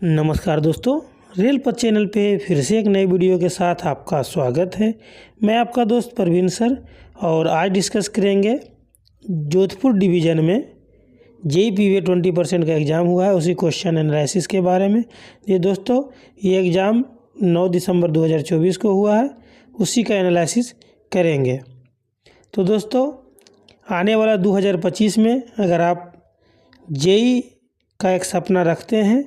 नमस्कार दोस्तों, रेल पथ चैनल पे फिर से एक नई वीडियो के साथ आपका स्वागत है। मैं आपका दोस्त परवीन सर और आज डिस्कस करेंगे जोधपुर डिवीज़न में JEE 20% का एग्ज़ाम हुआ है, उसी क्वेश्चन एनालिसिस के बारे में। ये दोस्तों, ये एग्ज़ाम 9 दिसंबर 2024 को हुआ है, उसी का एनालिसिस करेंगे। तो दोस्तों, आने वाला 2025 में अगर आप JEE का एक सपना रखते हैं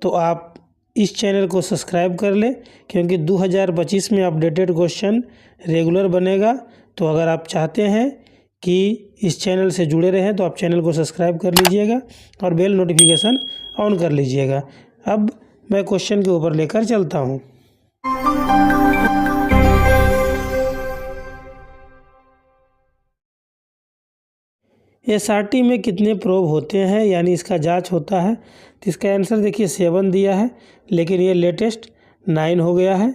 तो आप इस चैनल को सब्सक्राइब कर लें, क्योंकि 2025 में अपडेटेड क्वेश्चन रेगुलर बनेगा। तो अगर आप चाहते हैं कि इस चैनल से जुड़े रहें तो आप चैनल को सब्सक्राइब कर लीजिएगा और बेल नोटिफिकेशन ऑन कर लीजिएगा। अब मैं क्वेश्चन के ऊपर लेकर चलता हूँ। SRT में कितने प्रोब होते हैं, यानी इसका जांच होता है। तो इसका आंसर देखिए 7 दिया है, लेकिन ये लेटेस्ट 9 हो गया है,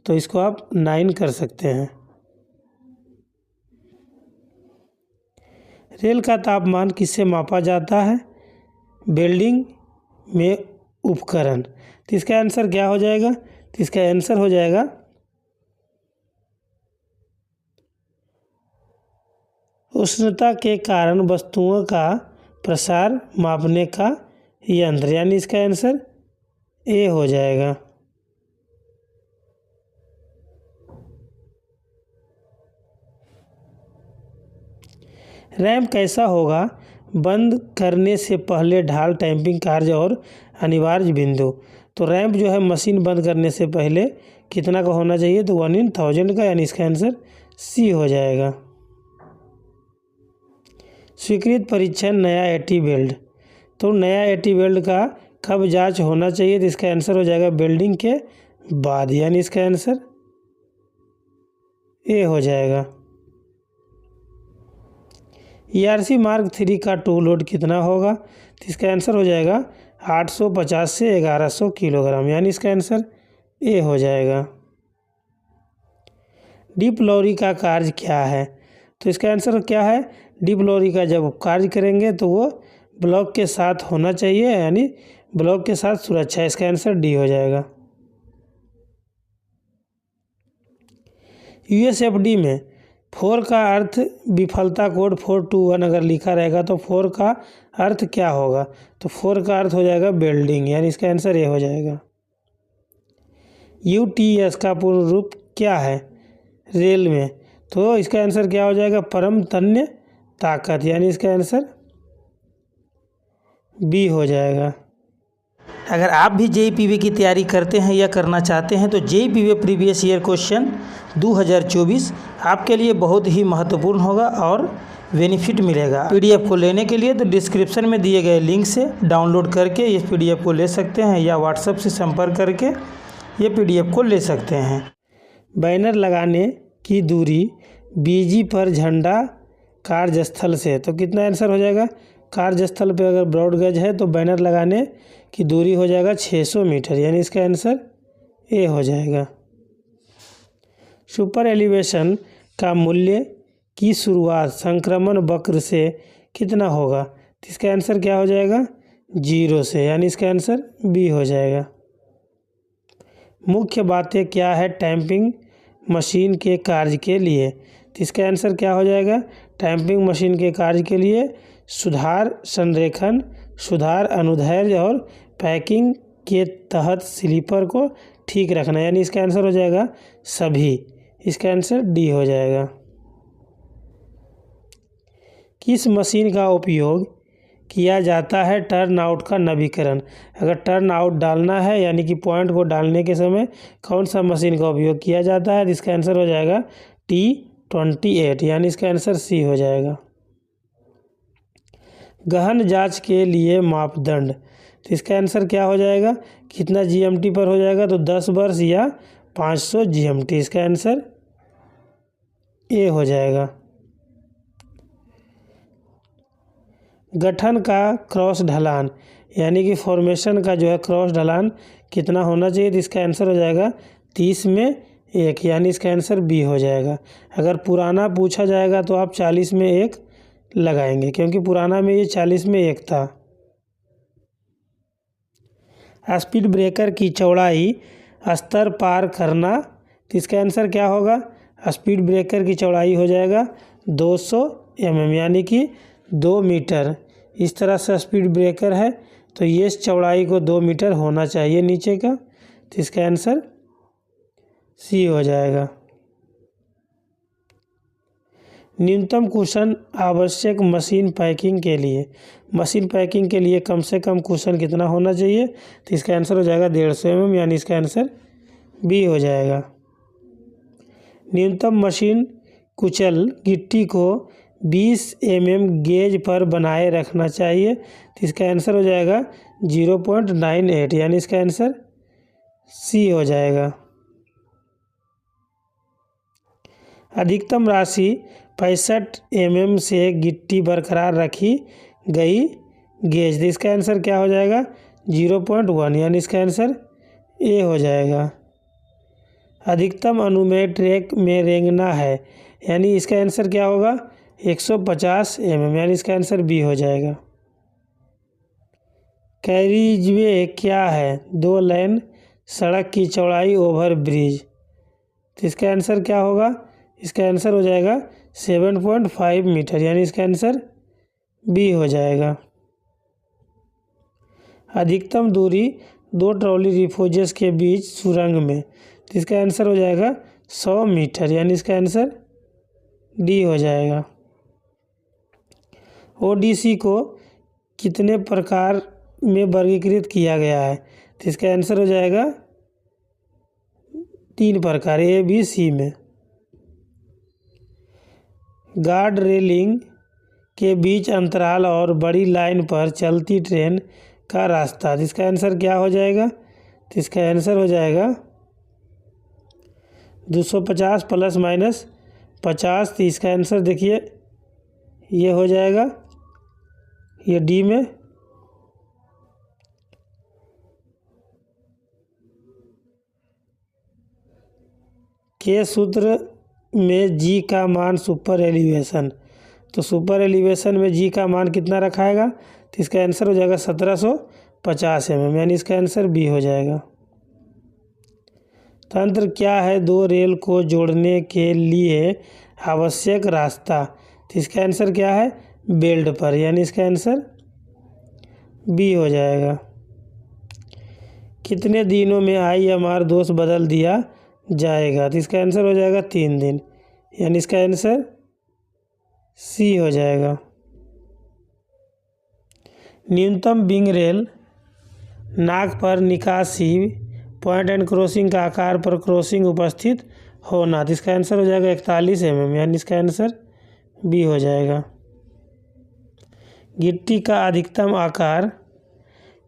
तो इसको आप 9 कर सकते हैं। रेल का तापमान किससे मापा जाता है? वेल्डिंग में उपकरण। तो इसका आंसर क्या हो जाएगा? तो इसका आंसर हो जाएगा उष्णता के कारण वस्तुओं का प्रसार मापने का यंत्र, यानी इसका आंसर ए हो जाएगा। रैंप कैसा होगा? बंद करने से पहले ढाल, टैंपिंग कार्य और अनिवार्य बिंदु। तो रैंप जो है मशीन बंद करने से पहले कितना का होना चाहिए? तो 1/1000 का, यानी इसका आंसर सी हो जाएगा। स्वीकृत परीक्षण नया AT वेल्ड। तो नया AT वेल्ड का कब जांच होना चाहिए? तो इसका आंसर हो जाएगा वेल्डिंग के बाद, यानी इसका आंसर ए हो जाएगा। ERC मार्क 3 का टू लोड कितना होगा? तो इसका आंसर हो जाएगा 850 से 1100 किलोग्राम, यानी इसका आंसर ए हो जाएगा। डीप लॉरी का कार्य क्या है? तो इसका आंसर क्या है? डीप लॉरी का जब कार्य करेंगे तो वो ब्लॉक के साथ होना चाहिए, यानी ब्लॉक के साथ सुरक्षा। इसका आंसर डी हो जाएगा। USFD में 4 का अर्थ विफलता कोड 421 अगर लिखा रहेगा तो 4 का अर्थ क्या होगा? तो 4 का अर्थ हो जाएगा वेल्डिंग, यानी इसका आंसर ये हो जाएगा। UTS का पूर्ण रूप क्या है रेल में? तो इसका आंसर क्या हो जाएगा? परम तन्य ताकत, यानी इसका आंसर बी हो जाएगा। अगर आप भी JEE की तैयारी करते हैं या करना चाहते हैं तो JEE प्रीवियस ईयर क्वेश्चन 2024 आपके लिए बहुत ही महत्वपूर्ण होगा और बेनिफिट मिलेगा। PDF को लेने के लिए तो डिस्क्रिप्शन में दिए गए लिंक से डाउनलोड करके इस PDF को ले सकते हैं, या व्हाट्सएप से संपर्क करके ये PDF को ले सकते हैं। बैनर लगाने की दूरी BG पर झंडा कार्यस्थल से, तो कितना आंसर हो जाएगा? कार्यस्थल पे अगर ब्रॉड गेज है तो बैनर लगाने की दूरी हो जाएगा 600 मीटर, यानी इसका आंसर ए हो जाएगा। सुपर एलिवेशन का मूल्य की शुरुआत संक्रमण वक्र से कितना होगा? तो इसका आंसर क्या हो जाएगा? 0 से, यानी इसका आंसर बी हो जाएगा। मुख्य बातें क्या है टैंपिंग मशीन के कार्य के लिए? तो इसका आंसर क्या हो जाएगा? टैंपिंग मशीन के कार्य के लिए सुधार संरेखन, सुधार अनुदैर्ध्य और पैकिंग के तहत स्लीपर को ठीक रखना, यानी इसका आंसर हो जाएगा सभी। इसका आंसर डी हो जाएगा। किस मशीन का उपयोग किया जाता है टर्न आउट का नवीकरण? अगर टर्न आउट डालना है, यानी कि पॉइंट को डालने के समय कौन सा मशीन का उपयोग किया जाता है? इसका आंसर हो जाएगा T28, यानी इसका आंसर सी हो जाएगा। गहन जांच के लिए मापदंड, तो इसका आंसर क्या हो जाएगा? कितना GMT पर हो जाएगा? तो 10 वर्ष या 500 GMT, इसका आंसर ए हो जाएगा। गठन का क्रॉस ढलान, यानी कि फॉर्मेशन का जो है क्रॉस ढलान कितना होना चाहिए? तो इसका आंसर हो जाएगा 30 में 1, यानी इसका आंसर बी हो जाएगा। अगर पुराना पूछा जाएगा तो आप 40 में 1 लगाएंगे, क्योंकि पुराना में ये 40 में 1 था। स्पीड ब्रेकर की चौड़ाई स्तर पार करना, तो इसका आंसर क्या होगा? स्पीड ब्रेकर की चौड़ाई हो जाएगा 200 mm यानी कि 2 मीटर। इस तरह से स्पीड ब्रेकर है तो ये चौड़ाई को 2 मीटर होना चाहिए नीचे का, तो इसका आंसर सी हो जाएगा। न्यूनतम कुशन आवश्यक मशीन पैकिंग के लिए कम से कम कुशन कितना होना चाहिए? तो इसका आंसर हो जाएगा 150 mm यानी इसका आंसर बी हो जाएगा। न्यूनतम मशीन कुचल गिट्टी को 20 mm गेज पर बनाए रखना चाहिए, तो इसका आंसर हो जाएगा 0.98 यानी इसका आंसर सी हो जाएगा। अधिकतम राशि 65 mm से गिट्टी बरकरार रखी गई गेज, तो इसका आंसर क्या हो जाएगा? 0.1 यानी इसका आंसर ए हो जाएगा। अधिकतम अनुमेय ट्रैक में रेंगना है, यानी इसका आंसर क्या होगा? 150 mm यानी इसका आंसर बी हो जाएगा। कैरिजवे क्या है? 2 लेन सड़क की चौड़ाई ओवर ब्रिज, तो इसका आंसर क्या होगा? इसका आंसर हो जाएगा 7.5 मीटर यानी इसका आंसर बी हो जाएगा। अधिकतम दूरी 2 ट्रॉली रिफोजेस के बीच सुरंग में, तो इसका आंसर हो जाएगा 100 मीटर यानी इसका आंसर डी हो जाएगा। ओडीसी को कितने प्रकार में वर्गीकृत किया गया है? तो इसका आंसर हो जाएगा 3 प्रकार, ए बी सी में। गार्ड रेलिंग के बीच अंतराल और बड़ी लाइन पर चलती ट्रेन का रास्ता, तो इसका आंसर क्या हो जाएगा? तो इसका आंसर हो जाएगा 250 प्लस माइनस 50, तो इसका आंसर देखिए ये हो जाएगा ये डी में। के सूत्र में जी का मान सुपर एलिवेशन, तो सुपर एलिवेशन में जी का मान कितना रखाएगा? तो इसका आंसर हो जाएगा 1750 mm यानी इसका आंसर बी हो जाएगा। तंत्र क्या है? 2 रेल को जोड़ने के लिए आवश्यक रास्ता, तो इसका आंसर क्या है? बेल्ट पर यानी इसका आंसर बी हो जाएगा। कितने दिनों में IMR दोष बदल दिया जाएगा? तो इसका आंसर हो जाएगा 3 दिन यानी इसका आंसर सी हो जाएगा। न्यूनतम विंग रेल नाक पर निकासी पॉइंट एंड क्रॉसिंग का आकार पर क्रॉसिंग उपस्थित होना, तो इसका आंसर हो जाएगा 41 mm यानी इसका आंसर बी हो जाएगा। गिट्टी का अधिकतम आकार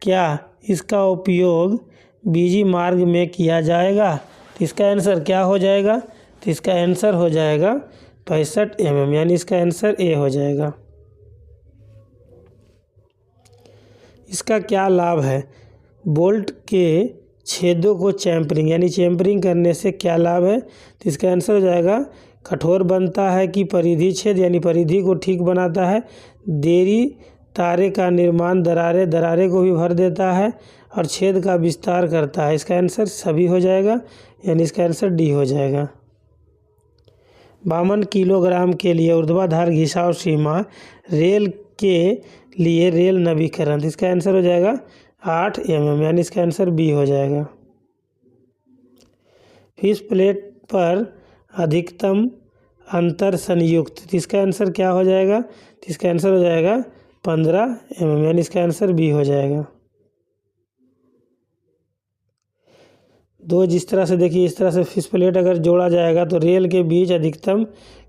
क्या इसका उपयोग बीजी मार्ग में किया जाएगा? तो इसका आंसर क्या हो जाएगा? तो इसका आंसर हो जाएगा 65 mm यानी इसका आंसर ए हो जाएगा। इसका क्या लाभ है? बोल्ट के छेदों को चैम्परिंग यानी चैम्परिंग करने से क्या लाभ है? तो इसका आंसर हो जाएगा कठोर बनता है कि परिधि छेद यानी परिधि को ठीक बनाता है। देरी तारे का निर्माण दरारे को भी भर देता है और छेद का विस्तार करता है। इसका आंसर सभी हो जाएगा यानी इसका आंसर डी हो जाएगा। 52 किलोग्राम के लिए ऊर्ध्वाधर घिसाव सीमा रेल के लिए रेल नवीकरण, तो इसका आंसर हो जाएगा 8 mm यानी इसका आंसर बी हो जाएगा। फिश प्लेट पर अधिकतम अंतर संयुक्त, तो इसका आंसर क्या हो जाएगा? तो इसका आंसर हो जाएगा 15 mm यानी इसका आंसर बी हो जाएगा। दो जिस तरह से देखिए इस तरह से फिश प्लेट अगर जोड़ा जाएगा तो रेल के बीच अधिकतम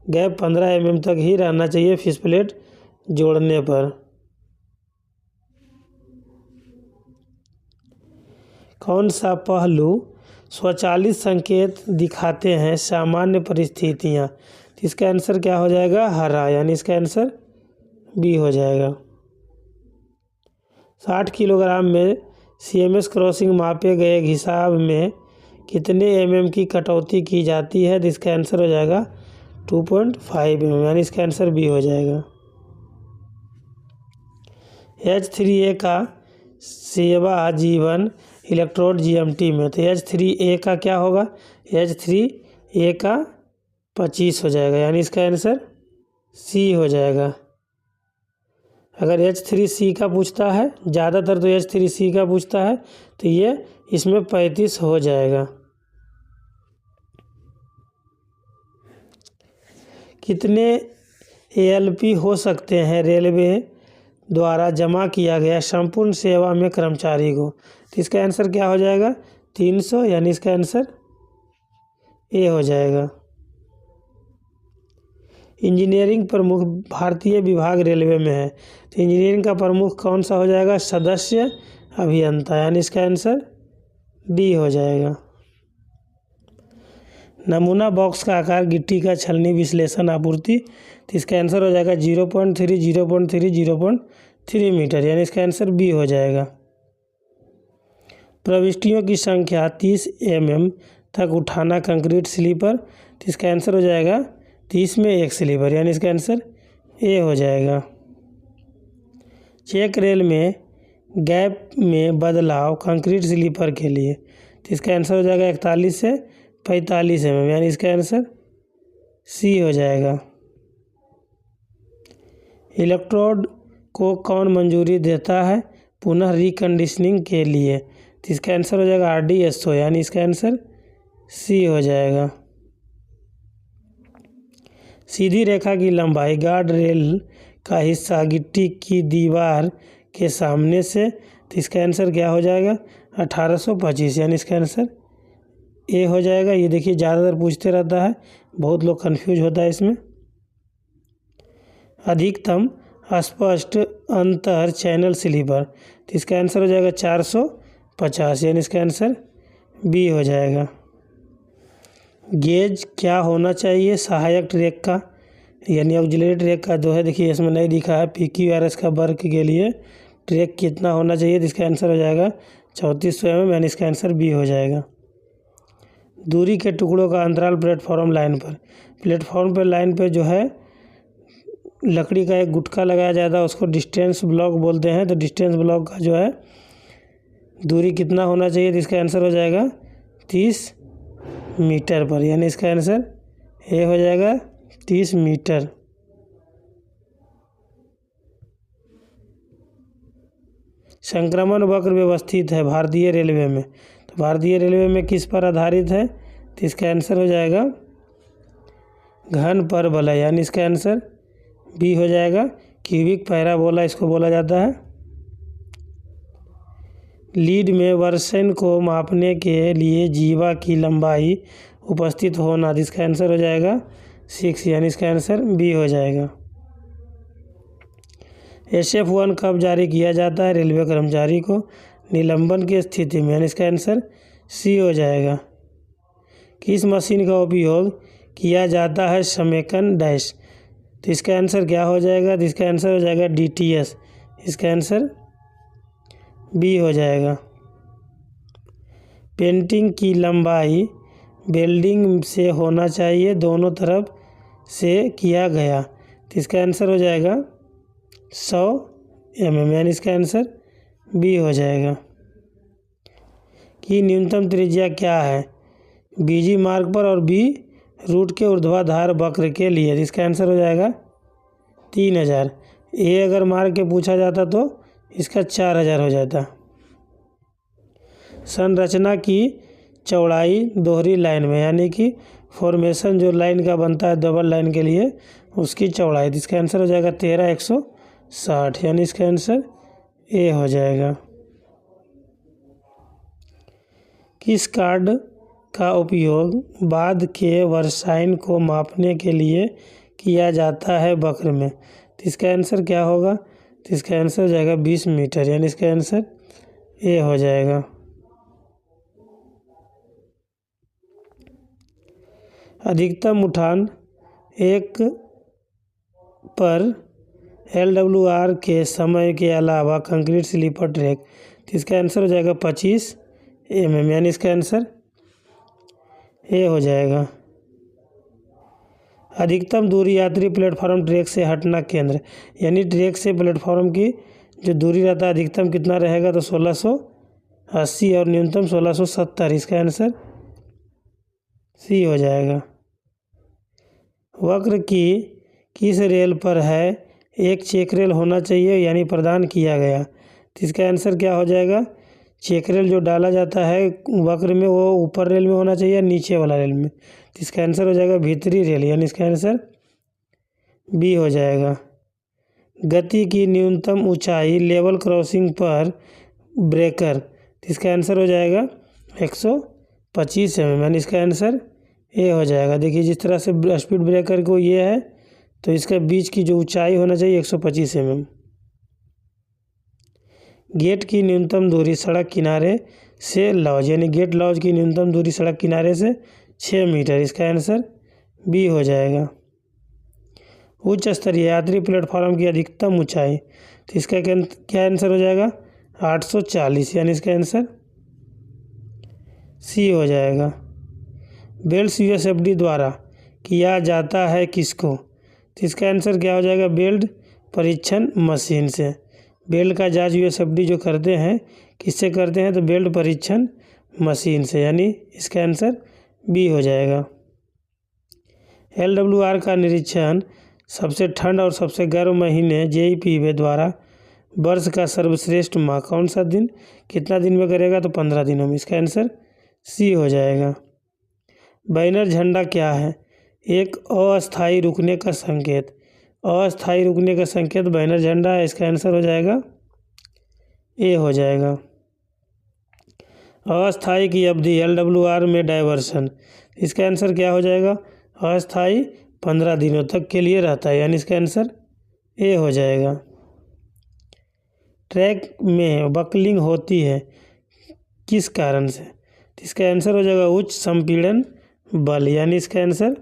गैप 15 mm तक ही रहना चाहिए फिश प्लेट जोड़ने पर। कौन सा पहलू स्वचालित संकेत दिखाते हैं सामान्य परिस्थितियाँ, तो इसका आंसर क्या हो जाएगा? हरा यानी इसका आंसर बी हो जाएगा। 60 किलोग्राम में CMS क्रॉसिंग मापे गए घिसाव में कितने mm की कटौती की जाती है? तो इसका आंसर हो जाएगा 2.5 mm यानी इसका आंसर बी हो जाएगा। H3A का सेवा जीवन इलेक्ट्रोड GMT में। तो H3A का क्या होगा, H3A का 25 हो जाएगा, यानी इसका आंसर C हो जाएगा। अगर H3C का पूछता है, ज़्यादातर तो H3C का पूछता है, तो ये इसमें 35 हो जाएगा। कितने ALP हो सकते हैं रेलवे द्वारा जमा किया गया संपूर्ण सेवा में कर्मचारी को? तो इसका आंसर क्या हो जाएगा, 300, यानी इसका आंसर A हो जाएगा। इंजीनियरिंग प्रमुख भारतीय विभाग रेलवे में है, तो इंजीनियरिंग का प्रमुख कौन सा हो जाएगा, सदस्य अभियंता, यानी इसका आंसर D हो जाएगा। नमूना बॉक्स का आकार गिट्टी का छलनी विश्लेषण आपूर्ति, तो इसका आंसर हो जाएगा 0.3, 0.3, 0.3 मीटर, यानी इसका आंसर B हो जाएगा। प्रविष्टियों की संख्या 30 mm तक उठाना कंक्रीट स्लीपर, तो इसका आंसर हो जाएगा 30 में 1 स्लीपर, यानी इसका आंसर A हो जाएगा। चेक रेल में गैप में बदलाव कंक्रीट स्लीपर के लिए, तो इसका आंसर हो जाएगा 41 से 45 mm, यानी इसका आंसर C हो जाएगा। इलेक्ट्रोड को कौन मंजूरी देता है पुनः रिकंडीशनिंग के लिए, तो इसका आंसर हो जाएगा RDSO, यानी इसका आंसर C हो जाएगा। सीधी रेखा की लंबाई गार्ड रेल का हिस्सा गिट्टी की दीवार के सामने से, तो इसका आंसर क्या हो जाएगा, 1825, यानी इसका आंसर A हो जाएगा। ये देखिए ज़्यादातर पूछते रहता है, बहुत लोग कंफ्यूज होता है इसमें। अधिकतम स्पष्ट अंतर चैनल स्लीपर, तो इसका आंसर हो जाएगा 450, यानी इसका आंसर B हो जाएगा। गेज क्या होना चाहिए सहायक ट्रैक का, यानी ऑक्सिलरी ट्रैक का जो है, देखिए इसमें नहीं दिखा है, PQRS का वर्क के लिए ट्रैक कितना होना चाहिए, तो इसका आंसर हो जाएगा 3400 mm, यानी इसका आंसर B हो जाएगा। दूरी के टुकड़ों का अंतराल प्लेटफॉर्म लाइन पर, प्लेटफॉर्म पर लाइन पर जो है लकड़ी का एक गुटका लगाया जाता है, उसको डिस्टेंस ब्लॉक बोलते हैं। तो डिस्टेंस ब्लॉक का जो है दूरी कितना होना चाहिए, तो इसका आंसर हो जाएगा 30 मीटर पर, यानी इसका आंसर A हो जाएगा 30 मीटर। संक्रमण वक्र व्यवस्थित है भारतीय रेलवे में, तो भारतीय रेलवे में किस पर आधारित है, तो इसका आंसर हो जाएगा घन परवलय, यानी इसका आंसर B हो जाएगा। क्यूबिक पैराबोला इसको बोला जाता है। लीड में वर्षन को मापने के लिए जीवा की लंबाई उपस्थित होना, इसका आंसर हो जाएगा 6, यानी इसका आंसर B हो जाएगा। SF1 कब जारी किया जाता है रेलवे कर्मचारी को निलंबन की स्थिति में, यानी इसका आंसर C हो जाएगा। किस मशीन का उपयोग किया जाता है समेकन डैश, तो इसका आंसर क्या हो जाएगा, तो इसका आंसर हो जाएगा DTS, इसका आंसर B हो जाएगा। पेंटिंग की लंबाई वेल्डिंग से होना चाहिए दोनों तरफ से किया गया, तो इसका आंसर हो जाएगा 100 mm, यानी इसका आंसर B हो जाएगा। कि न्यूनतम त्रिज्या क्या है BG मार्ग पर और B रूट के ऊर्ध्वाधर वक्र के लिए, इसका आंसर हो जाएगा 3000। A अगर मार्ग के पूछा जाता तो इसका 4000 हो जाता। संरचना की चौड़ाई दोहरी लाइन में, यानी कि फॉर्मेशन जो लाइन का बनता है डबल लाइन के लिए, उसकी चौड़ाई, इसका आंसर हो जाएगा 13160, यानी इसका आंसर A हो जाएगा। किस कार्ड का उपयोग बाद के वर्षाइन को मापने के लिए किया जाता है वक्र में, तो इसका आंसर क्या होगा, तो इसका आंसर हो जाएगा 20 मीटर, यानी इसका आंसर A हो जाएगा। अधिकतम उठान 1 पर LWR के समय के अलावा कंक्रीट स्लीपर ट्रैक, तो इसका आंसर हो जाएगा 25 mm, यानी इसका आंसर A हो जाएगा। अधिकतम दूरी यात्री प्लेटफॉर्म ट्रैक से हटना केंद्र, यानी ट्रैक से प्लेटफॉर्म की जो दूरी रहता है अधिकतम कितना रहेगा, तो 80 और न्यूनतम 1670, इसका आंसर सी हो जाएगा। वक्र की किस रेल पर है एक चेक रेल होना चाहिए यानी प्रदान किया गया, तो इसका आंसर क्या हो जाएगा। चेक रेल जो डाला जाता है वक्र में वो ऊपर रेल में होना चाहिए या नीचे वाला रेल में, तो इसका आंसर हो जाएगा भीतरी रेल, यानी इसका आंसर बी हो जाएगा। गति की न्यूनतम ऊंचाई लेवल क्रॉसिंग पर ब्रेकर, तो इसका आंसर हो जाएगा 125 mm, यानी इसका आंसर ए हो जाएगा। देखिए जिस तरह से स्पीड ब्रेकर को ये है तो इसका बीच की जो ऊंचाई होना चाहिए 125 mm। गेट की न्यूनतम दूरी सड़क किनारे से लॉज, यानी गेट लॉज की न्यूनतम दूरी सड़क किनारे से 6 मीटर, इसका आंसर बी हो जाएगा। उच्च स्तरीय यात्री प्लेटफॉर्म की अधिकतम ऊंचाई, तो इसका क्या आंसर हो जाएगा 840, यानी इसका आंसर सी हो जाएगा। बेल्ट यूएसएफडी द्वारा किया जाता है किसको, तो इसका आंसर क्या हो जाएगा बेल्ट परीक्षण मशीन से। बेल्ट का जांच यूएसएफडी जो करते हैं किससे करते हैं, तो बेल्ट परीक्षण मशीन से, यानी इसका आंसर बी हो जाएगा। LWR का निरीक्षण सबसे ठंड और सबसे गर्म महीने JEPA द्वारा वर्ष का सर्वश्रेष्ठ माह कौन सा दिन कितना दिन में करेगा, तो 15 दिनों में, इसका आंसर सी हो जाएगा। बैनर झंडा क्या है, एक अस्थायी रुकने का संकेत, अस्थायी रुकने का संकेत बैनर झंडा है, इसका आंसर हो जाएगा ए हो जाएगा। अस्थायी की अवधि LWR में डायवर्सन, इसका आंसर क्या हो जाएगा अस्थायी 15 दिनों तक के लिए रहता है, यानी इसका आंसर ए हो जाएगा। ट्रैक में बकलिंग होती है किस कारण से, तो इसका आंसर हो जाएगा उच्च संपीड़न बल, यानी इसका आंसर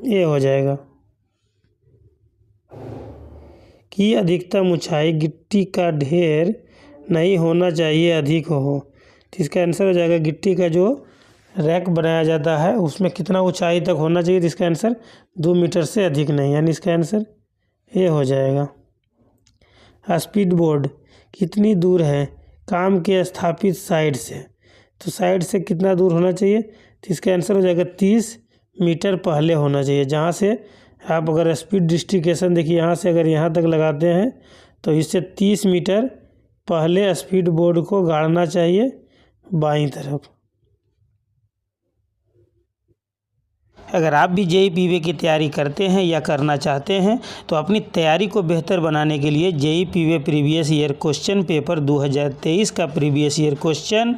ए हो जाएगा। कि अधिकतम ऊंचाई गिट्टी का ढेर नहीं होना चाहिए अधिक हो, तो इसका आंसर हो जाएगा गिट्टी का जो रैक बनाया जाता है उसमें कितना ऊंचाई तक होना चाहिए, तो इसका आंसर 2 मीटर से अधिक नहीं, यानी इसका आंसर ए हो जाएगा। स्पीड बोर्ड कितनी दूर है काम के स्थापित साइड से, तो साइड से कितना दूर होना चाहिए, तो इसका आंसर हो जाएगा 30 मीटर पहले होना चाहिए। जहाँ से आप अगर स्पीड डिस्ट्रीब्यूशन देखिए यहाँ से अगर यहाँ तक लगाते हैं तो इससे 30 मीटर पहले स्पीड बोर्ड को गाड़ना चाहिए बाईं तरफ। अगर आप भी JEPA की तैयारी करते हैं या करना चाहते हैं तो अपनी तैयारी को बेहतर बनाने के लिए JEPA previous year question paper 2023 का प्रीवियस ईयर क्वेश्चन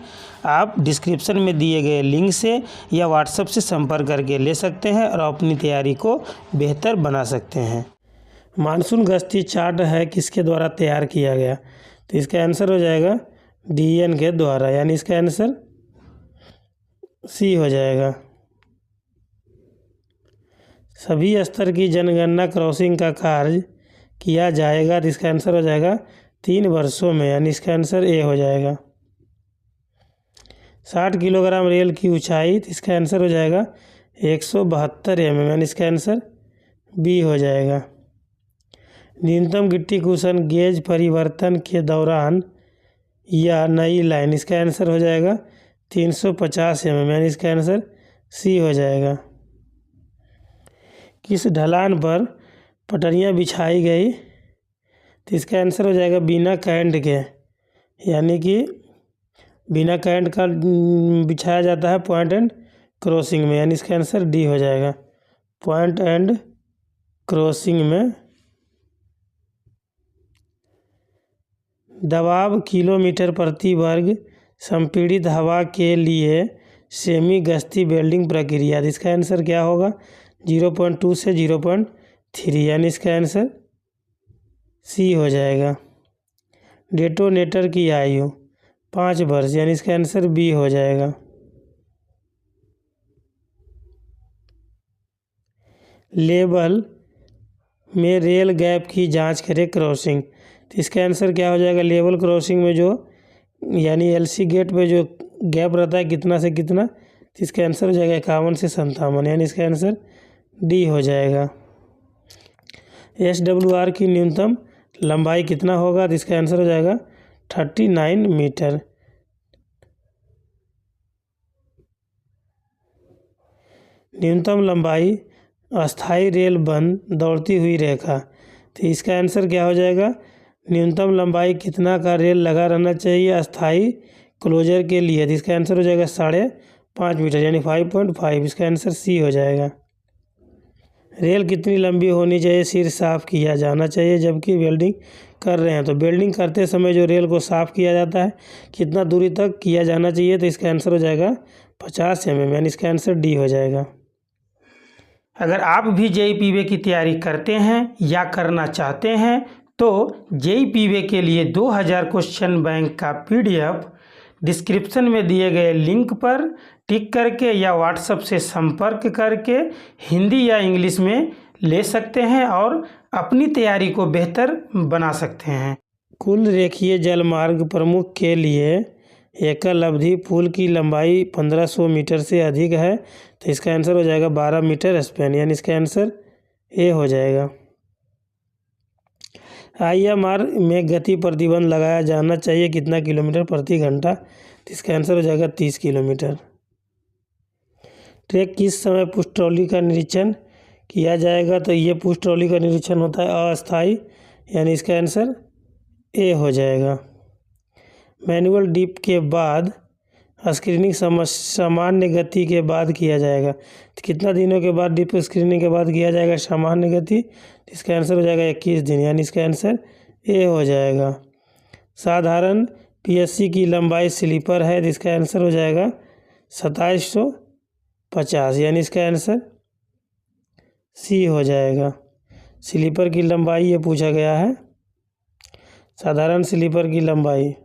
आप डिस्क्रिप्शन में दिए गए लिंक से या व्हाट्सएप से संपर्क करके ले सकते हैं और अपनी तैयारी को बेहतर बना सकते हैं। मानसून गश्ती चार्ट है किसके द्वारा तैयार किया गया, तो इसका आंसर हो जाएगा DN के द्वारा, यानी इसका आंसर सी हो जाएगा। सभी स्तर की जनगणना क्रॉसिंग का कार्य किया जाएगा, तो इसका आंसर हो जाएगा 3 वर्षों में, यानी इसका आंसर ए हो जाएगा। 60 किलोग्राम रेल की ऊंचाई, तो इसका आंसर हो जाएगा 172 mm, यानी इसका आंसर बी हो जाएगा। न्यूनतम गिट्टी कुशन गेज परिवर्तन के दौरान या नई लाइन, इसका आंसर हो जाएगा 350 mm, यानी इसका आंसर सी हो जाएगा। किस ढलान पर पटरियाँ बिछाई गई, तो इसका आंसर हो जाएगा बिना कैंट के, यानी कि बिना कैंट का बिछाया जाता है पॉइंट एंड क्रॉसिंग में, यानी इसका आंसर डी हो जाएगा। पॉइंट एंड क्रॉसिंग में दबाव किलोमीटर प्रति वर्ग संपीड़ित हवा के लिए सेमी गश्ती वेल्डिंग प्रक्रिया, इसका आंसर क्या होगा 0.2 से 0.3, यानी इसका आंसर सी हो जाएगा। डेटोनेटर की आयु 5 वर्ष, यानी इसका आंसर बी हो जाएगा। लेवल में रेल गैप की जांच करें क्रॉसिंग, तो इसका आंसर क्या हो जाएगा लेवल क्रॉसिंग में जो यानी LC गेट पे जो गैप रहता है कितना से कितना, तो इसका आंसर हो जाएगा 51 से 57, यानी इसका आंसर डी हो जाएगा। SWR की न्यूनतम लंबाई कितना होगा, तो इसका आंसर हो जाएगा 39 मीटर। न्यूनतम लंबाई अस्थाई रेल बंद दौड़ती हुई रेखा। तो इसका आंसर क्या हो जाएगा? न्यूनतम लंबाई कितना का रेल लगा रहना चाहिए अस्थाई क्लोजर के लिए? तो इसका आंसर हो जाएगा 5.5 मीटर यानी 5.5। इसका आंसर सी हो जाएगा। रेल कितनी लंबी होनी चाहिए? सिर साफ किया जाना चाहिए जबकि वेल्डिंग कर रहे हैं। तो वेल्डिंग करते समय जो रेल को साफ किया जाता है कितना दूरी तक किया जाना चाहिए? तो इसका आंसर हो जाएगा 50 mm यानी इसका आंसर डी हो जाएगा। अगर आप भी जेईई पीवे की तैयारी करते हैं या करना चाहते हैं तो जेईई पीवे के लिए 2000 क्वेश्चन बैंक का PDF डिस्क्रिप्शन में दिए गए लिंक पर टिक करके या व्हाट्सएप से संपर्क करके हिंदी या इंग्लिश में ले सकते हैं और अपनी तैयारी को बेहतर बना सकते हैं। कुल रेखीय जलमार्ग प्रमुख के लिए एकल अवधि पुल की लंबाई 1500 मीटर से अधिक है। तो इसका आंसर हो जाएगा 12 मीटर स्पैन यानी इसका आंसर ए हो जाएगा। IMR में गति प्रतिबंध लगाया जाना चाहिए कितना किलोमीटर प्रति घंटा? तो इसका आंसर हो जाएगा 30 किलोमीटर। ट्रैक किस समय पुश ट्रॉली का निरीक्षण किया जाएगा? तो ये पुश ट्रॉली का निरीक्षण होता है अस्थाई यानी इसका आंसर ए हो जाएगा। मैनुअल डिप के बाद स्क्रीनिंग सामान्य गति के बाद किया जाएगा। तो कितना दिनों के बाद डिप स्क्रीनिंग के बाद किया जाएगा सामान्य गति? तो इसका आंसर हो जाएगा 21 दिन यानी इसका आंसर ए हो जाएगा। साधारण PSC की लंबाई स्लीपर है तो इसका आंसर हो जाएगा 2750 यानी इसका आंसर सी हो जाएगा। स्लीपर की लंबाई ये पूछा गया है, साधारण स्लीपर की लंबाई।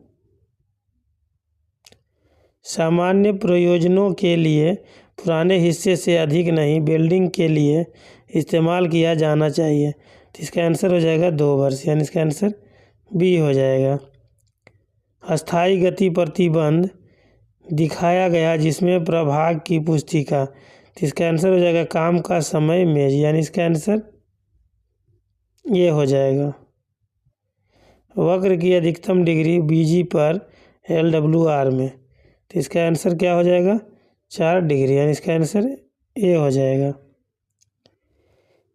सामान्य प्रयोजनों के लिए पुराने हिस्से से अधिक नहीं वेल्डिंग के लिए इस्तेमाल किया जाना चाहिए। तो इसका आंसर हो जाएगा 2 वर्ष यानी इसका आंसर बी हो जाएगा। अस्थाई गति प्रतिबंध दिखाया गया जिसमें प्रभाग की पुस्तिका। तो इसका आंसर हो जाएगा काम का समय मेज यानी इसका आंसर ये हो जाएगा। वक्र की अधिकतम डिग्री BG पर LWR में। तो इसका आंसर क्या हो जाएगा? 4 डिग्री यानी इसका आंसर ए हो जाएगा।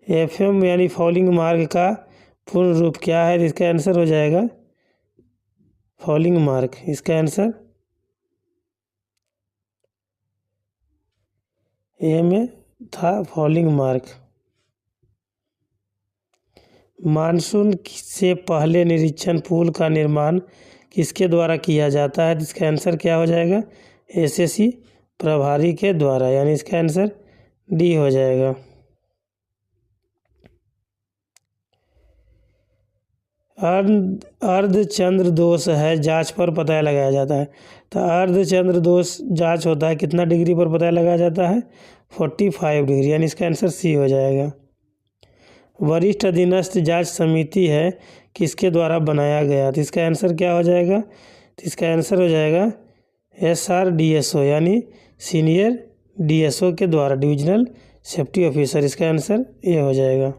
FM यानी फॉलिंग मार्ग का पूर्ण रूप क्या है? तो इसका आंसर हो जाएगा फॉलिंग मार्ग। इसका आंसर ए में था फॉलिंग मार्ग। मानसून से पहले निरीक्षण पुल का निर्माण किसके द्वारा किया जाता है? तो इसका आंसर क्या हो जाएगा? SSC प्रभारी के द्वारा यानी इसका आंसर डी हो जाएगा। अर्धचंद्र दोष है जांच पर पता लगाया जाता है। तो अर्धचंद्र दोष जांच होता है कितना डिग्री पर पता लगाया जाता है? 45 डिग्री यानी इसका आंसर सी हो जाएगा। वरिष्ठ अधीनस्थ जांच समिति है किसके द्वारा बनाया गया? तो इसका आंसर क्या हो जाएगा? तो इसका आंसर हो जाएगा SRDSO यानी सीनियर DSO के द्वारा, डिविजनल सेफ्टी ऑफिसर। इसका आंसर ये हो जाएगा।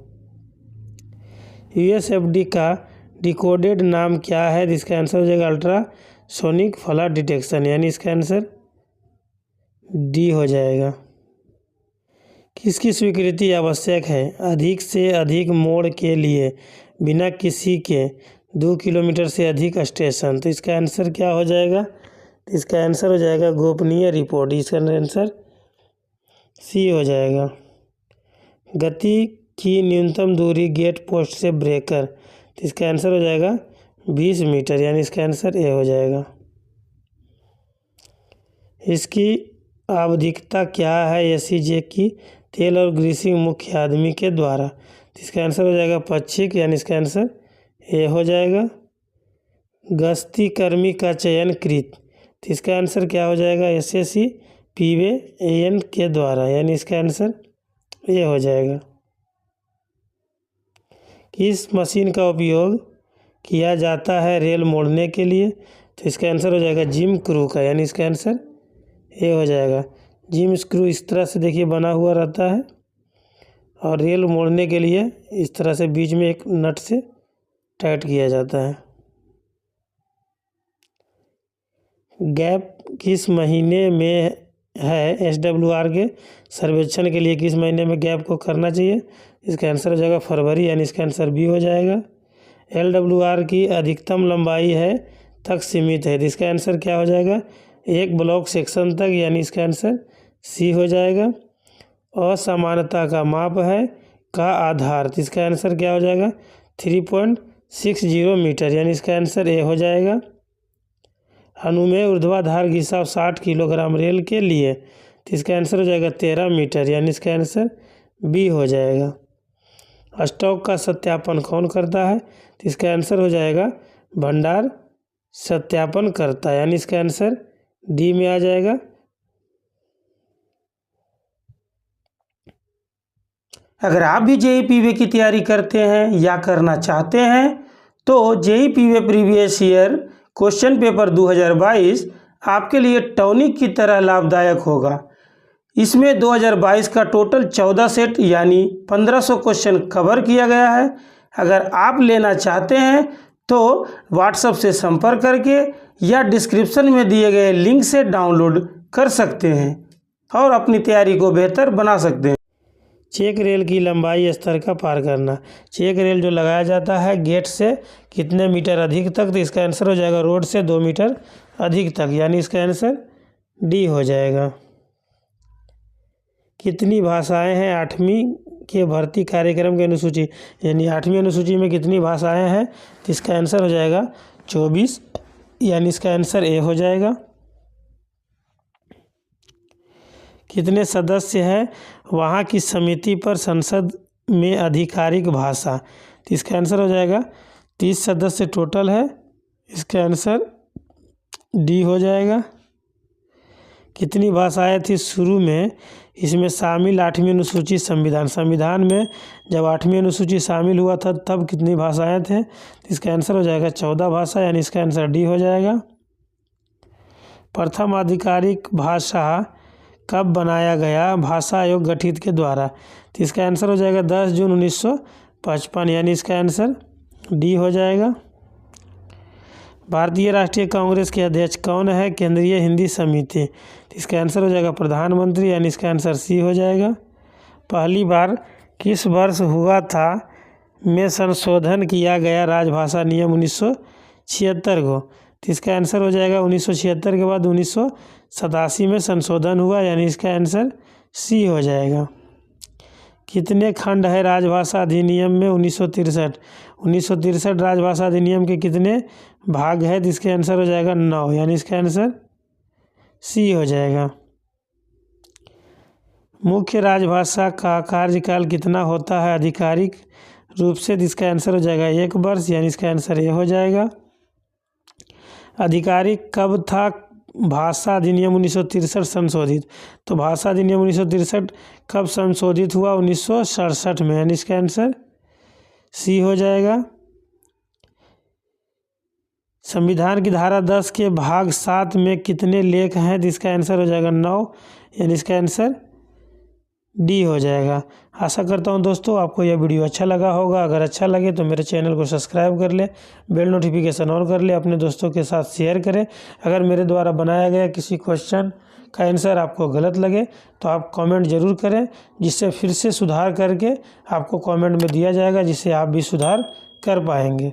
USFD का डिकोडेड नाम क्या है? तो इसका आंसर हो जाएगा अल्ट्रासोनिक फ्लड डिटेक्शन यानी इसका आंसर डी हो जाएगा। किसकी स्वीकृति आवश्यक है? अधिक से अधिक मोड़ के लिए बिना किसी के 2 किलोमीटर से अधिक स्टेशन। तो इसका आंसर क्या हो जाएगा? इसका आंसर हो जाएगा गोपनीय रिपोर्ट। इसका आंसर सी हो जाएगा। गति की न्यूनतम दूरी गेट पोस्ट से ब्रेकर। तो इसका आंसर हो जाएगा 20 मीटर यानी इसका आंसर ए हो जाएगा। इसकी आवधिकता क्या है? SEJ की तेल और ग्रीसिंग मुख्य आदमी के द्वारा। तो इसका आंसर हो जाएगा 25 यानी इसका आंसर ए हो जाएगा। गश्ती कर्मी का चयन कृत। तो इसका आंसर क्या हो जाएगा? SSC पीवे AN के द्वारा यानी इसका आंसर ए हो जाएगा। किस मशीन का उपयोग किया जाता है रेल मोड़ने के लिए? तो इसका आंसर हो जाएगा जिम क्रू का यानी इसका आंसर ए हो जाएगा। जिम स्क्रू इस तरह से देखिए बना हुआ रहता है और रेल मोड़ने के लिए इस तरह से बीच में एक नट से टाइट किया जाता है। गैप किस महीने में है SWR के सर्वेक्षण के लिए किस महीने में गैप को करना चाहिए? इसका आंसर हो जाएगा फरवरी, यानी इसका आंसर बी हो जाएगा। LWR की अधिकतम लंबाई है तक सीमित है, तो इसका आंसर क्या हो जाएगा? एक ब्लॉक सेक्शन तक, यानी इसका आंसर सी हो जाएगा। असमानता का माप है का आधार, तो इसका आंसर क्या हो जाएगा? 3.60 मीटर, यानी इसका आंसर ए हो जाएगा। अनुमेय ऊर्ध्वाधर घिसाव 60 किलोग्राम रेल के लिए, तो इसका आंसर हो जाएगा 13 मीटर, यानी इसका आंसर बी हो जाएगा। स्टॉक का सत्यापन कौन करता है? तो इसका आंसर हो जाएगा भंडार सत्यापन करता है, यानी इसका आंसर डी में आ जाएगा। अगर आप भी जेईई पीवे की तैयारी करते हैं या करना चाहते हैं तो जेईई पीवे प्रीवियस ईयर क्वेश्चन पेपर 2022 आपके लिए टॉनिक की तरह लाभदायक होगा। इसमें 2022 का टोटल 14 सेट यानी 1500 क्वेश्चन कवर किया गया है। अगर आप लेना चाहते हैं तो व्हाट्सएप से संपर्क करके या डिस्क्रिप्शन में दिए गए लिंक से डाउनलोड कर सकते हैं और अपनी तैयारी को बेहतर बना सकते हैं। चेक रेल की लंबाई स्तर का पार करना। चेक रेल जो लगाया जाता है गेट से कितने मीटर अधिक तक, तो इसका आंसर हो जाएगा रोड से 2 मीटर अधिक तक, यानी इसका आंसर डी हो जाएगा। कितनी भाषाएं हैं 8वीं के भर्ती कार्यक्रम की अनुसूची, यानी 8वीं अनुसूची में कितनी भाषाएं हैं, तो इसका आंसर हो जाएगा 24, यानी इसका आंसर ए हो जाएगा। कितने सदस्य हैं वहाँ की समिति पर संसद में आधिकारिक भाषा, तो इसका आंसर हो जाएगा 30 सदस्य टोटल है, इसका आंसर डी हो जाएगा। कितनी भाषाएं थी शुरू में इसमें शामिल 8वीं अनुसूची संविधान में जब 8वीं अनुसूची शामिल हुआ था तब कितनी भाषाएं थे, तो इसका आंसर हो जाएगा 14 भाषा, यानी इसका आंसर डी हो जाएगा। प्रथम आधिकारिक भाषा कब बनाया गया भाषा आयोग गठित के द्वारा, तो इसका आंसर हो जाएगा 10 जून 1955, यानी इसका आंसर डी हो जाएगा। भारतीय राष्ट्रीय कांग्रेस के अध्यक्ष कौन है केंद्रीय हिंदी समिति, तो इसका आंसर हो जाएगा प्रधानमंत्री, यानी इसका आंसर सी हो जाएगा। पहली बार किस वर्ष हुआ था में संशोधन किया गया राजभाषा नियम 1976 को, तो इसका आंसर हो जाएगा 1976 के बाद 1987 में संशोधन हुआ, यानी इसका आंसर सी हो जाएगा। कितने खंड है राजभाषा अधिनियम में 1963 राजभाषा अधिनियम के कितने भाग है, तो इसका आंसर हो जाएगा 9, यानी इसका आंसर सी हो जाएगा। मुख्य राजभाषा का कार्यकाल कितना होता है आधिकारिक रूप से, तो इसका आंसर हो जाएगा 1 वर्ष, यानी इसका आंसर ए हो जाएगा। आधिकारिक कब था भाषा अधिनियम 1963 संशोधित, तो भाषा अधिनियम 1963 कब संशोधित हुआ 1967 में, यानी इसका आंसर सी हो जाएगा। संविधान की धारा 10 के भाग 7 में कितने लेख हैं, तो इसका आंसर हो जाएगा 9, यानी इसका आंसर डी हो जाएगा। आशा करता हूं दोस्तों आपको यह वीडियो अच्छा लगा होगा। अगर अच्छा लगे तो मेरे चैनल को सब्सक्राइब कर ले, बेल नोटिफिकेशन ऑन कर ले, अपने दोस्तों के साथ शेयर करें। अगर मेरे द्वारा बनाया गया किसी क्वेश्चन का आंसर आपको गलत लगे तो आप कमेंट ज़रूर करें, जिससे फिर से सुधार करके आपको कमेंट में दिया जाएगा, जिससे आप भी सुधार कर पाएंगे।